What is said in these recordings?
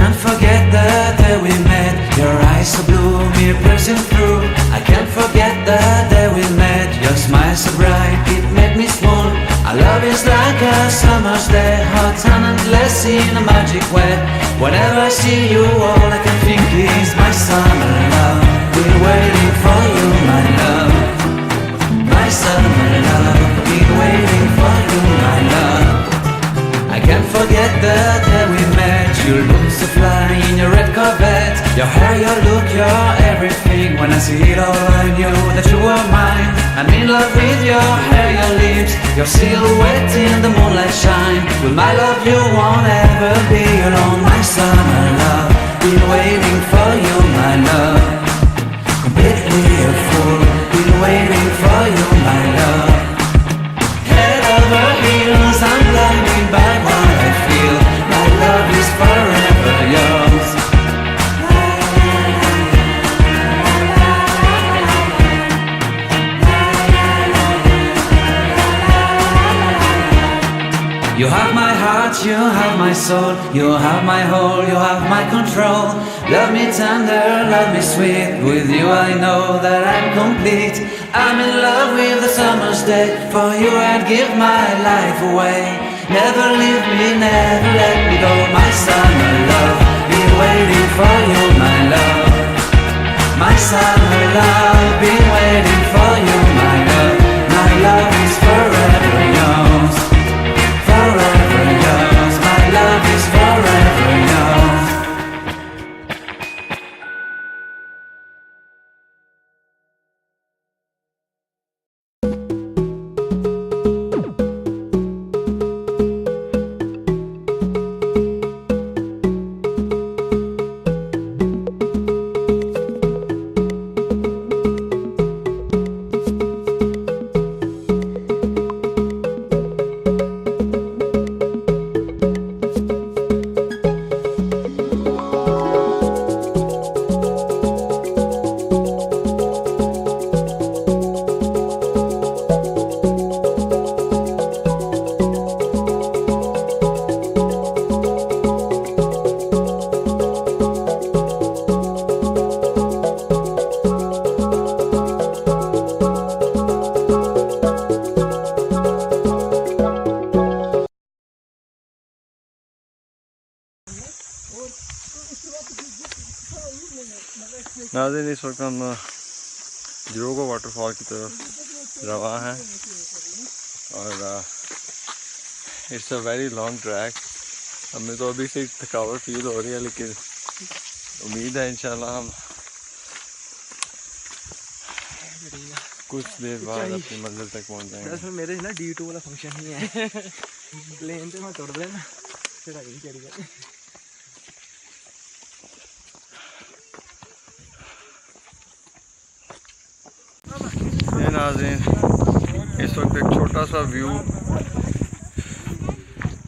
can't forget the day we met. Your eyes so blue, me piercing through. I can't forget the day we met. Your smile so bright, it made me swoon. Our love is like a summer's day, hot and endless in a magic way. Whenever I see you, all I can think is my summer love. Been waiting for you, my love. My summer love. Been waiting for you, my love. I can't forget the day we met. You look so fly in your red Corvette. Your hair, your look, your everything. When I see it all, I knew that you were mine. I'm in love with your hair, your lips, your silhouette in the moonlight shine. With my love you won't ever be alone. My summer love, been waiting for you, my love. Completely a fool, been waiting for you, my love. Head over heels, I'm blinded by what I feel. My love is forever yours. You have my heart, you have my soul. You have my whole, you have my control. Love me tender, love me sweet. With you I know that I'm complete. I'm in love with the summer's day. For you I'd give my life away. Never leave me, never let me go. My summer love, been waiting for you, my love. My summer love, been waiting for you, my love. My love is forever yours. Forever yours, my love is forever yours. नाज़रीन इस वक्त हम जरोगो waterfall की तरफ रवा हैं और it's a very long track. हमें तो अभी से थकावट फील हो रही है, लेकिन उम्मीद है इंशाल्लाह हम कुछ देर बाद अपनी मंजिल तक पहुंच जाएंगे। दरअसल मेरे ना D2 वाला फंक्शन नहीं है प्लेन से मैं तोड़ देना चढ़ाई चढ़ गई। ये नाज़रीन इस वक्त एक छोटा सा व्यू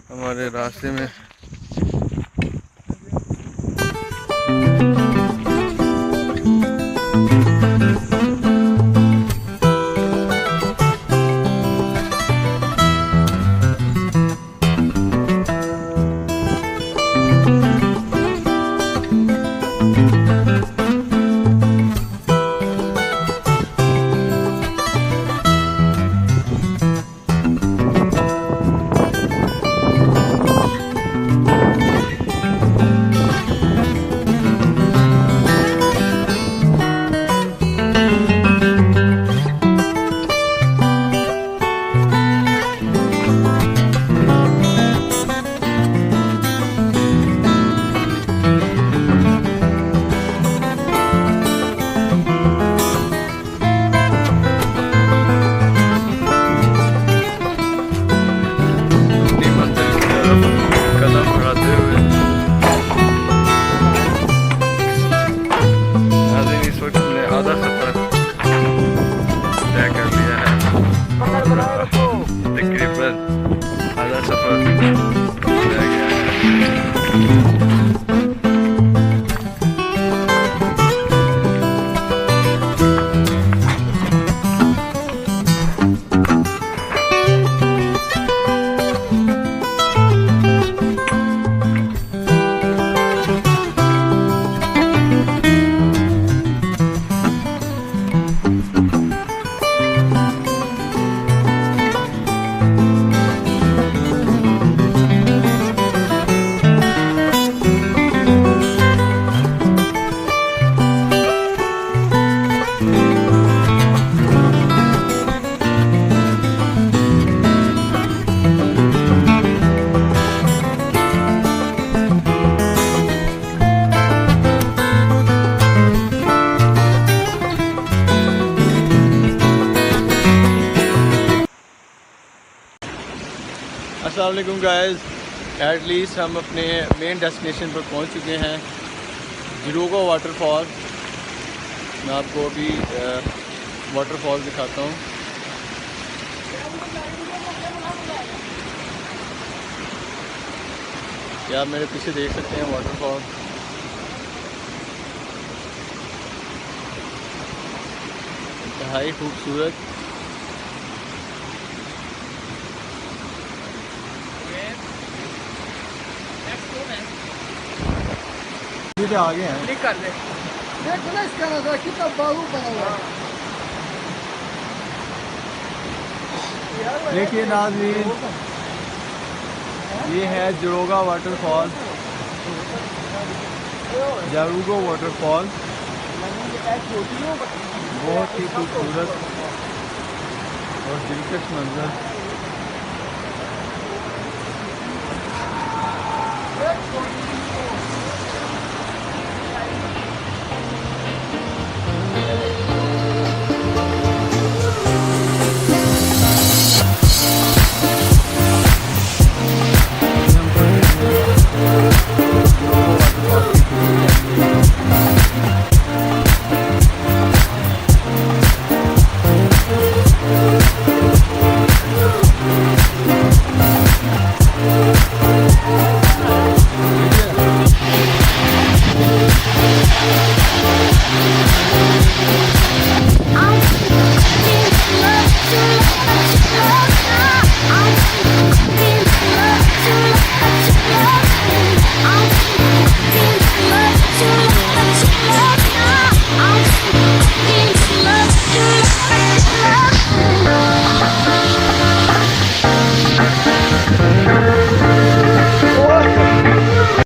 हमारे रास्ते में अस्सलाम वालेकुम गाइस, एट लीस्ट हम अपने मेन डेस्टिनेशन पर पहुंच चुके हैं, जरोगो वाटरफॉल। मैं आपको अभी वाटरफॉल दिखाता हूँ। ये आप मेरे पीछे देख सकते हैं वाटरफॉल। इंतहाई खूबसूरत। आगे हैं, क्लिक कर ले। देखो ना इसका नज़ारा कितना बाहू बना हुआ है। देखिए नाज़रीन, ये है जरोगा वाटरफॉल, जारूगो वाटरफॉल। बहुत ही खूबसूरत और दिलकश मंजर।